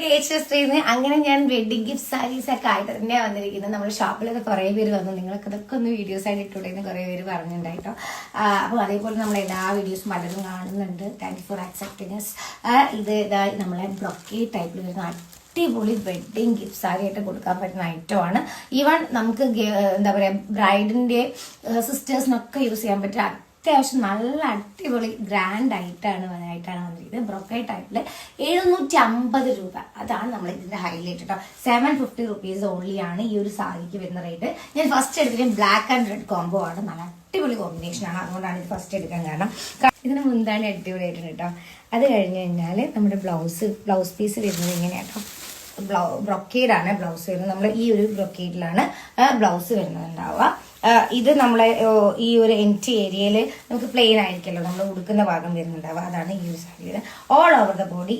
കേച്ചസ്ത്രീന്ന് അങ്ങനെ ഞാൻ wedding gift saris ഒക്കെ ആയിട്ട് തന്നെയാണ് വന്നിരിക്കുന്നത്. നമ്മുടെ ഷോപ്പിലൊക്കെ കുറെ പേര് വന്നു, നിങ്ങളൊക്കെ ഇതൊക്കെ ഒന്ന് വീഡിയോസ് ആയിട്ട് ഇട്ടുണ്ടെന്ന് കുറെ പേര് പറഞ്ഞിട്ടുണ്ടായിട്ടോ. അപ്പോൾ അതേപോലെ നമ്മൾ എല്ലാ വീഡിയോസും പലരും കാണുന്നുണ്ട്. Thank you for accepting us. ഇത് നമ്മളെ ബ്രൊക്കേഡ് ടൈപ്പിൽ വരുന്ന അടിപൊളി വെഡിങ് ഗിഫ്റ്റ് സാരി ആയിട്ട് കൊടുക്കാൻ പറ്റുന്ന ഐറ്റമാണ്. ഈവൻ നമുക്ക് എന്താ പറയുക ബ്രൈഡിന്റെ സിസ്റ്റേഴ്സിനൊക്കെ യൂസ് ചെയ്യാൻ പറ്റിയ അത്യാവശ്യം നല്ല അടിപൊളി ഗ്രാൻഡ് ആയിട്ടാണ് വന്നിരിക്കുന്നത്. ബ്രൊക്കേഡ് ടൈപ്പില് 750 രൂപ. അതാണ് നമ്മൾ ഇതിന്റെ ഹൈലൈറ്റ് കേട്ടോ. 750 റുപ്പീസ് ഓൺലി ആണ് ഈ ഒരു സാരിക്ക് വരുന്ന റേറ്റ്. ഞാൻ ഫസ്റ്റ് എടുത്തിട്ട് ബ്ലാക്ക് ആൻഡ് റെഡ് കോംബോ ആണ്. നല്ല അടിപൊളി കോമ്പിനേഷൻ ആണ്, അതുകൊണ്ടാണ് ഇത് ഫസ്റ്റ് എടുക്കാൻ കാരണം. ഇതിന് മുന്താണി അടിപൊളിയായിട്ടുണ്ട് കേട്ടോ. അത് കഴിഞ്ഞ് കഴിഞ്ഞാല് നമ്മുടെ ബ്ലൗസ് പീസ് വരുന്നത് ഇങ്ങനെയാട്ടോ. ബ്രൊക്കേഡ് ആണ് ബ്ലൗസ് വരുന്നത്. നമ്മൾ ഈ ഒരു ബ്രൊക്കേഡിലാണ് ബ്ലൗസ് വരുന്നുണ്ടാവുക. ഇത് നമ്മളെ ഈ ഒരു എൻറ്റി ഏരിയയിൽ നമുക്ക് പ്ലെയിൻ ആയിരിക്കല്ലോ നമ്മൾ ഉടുക്കുന്ന ഭാഗം വരുന്നുണ്ടാവുക. അതാണ് ഈ ഒരു സാരിയുടെ ഓൾ ഓവർ ദ ബോഡി.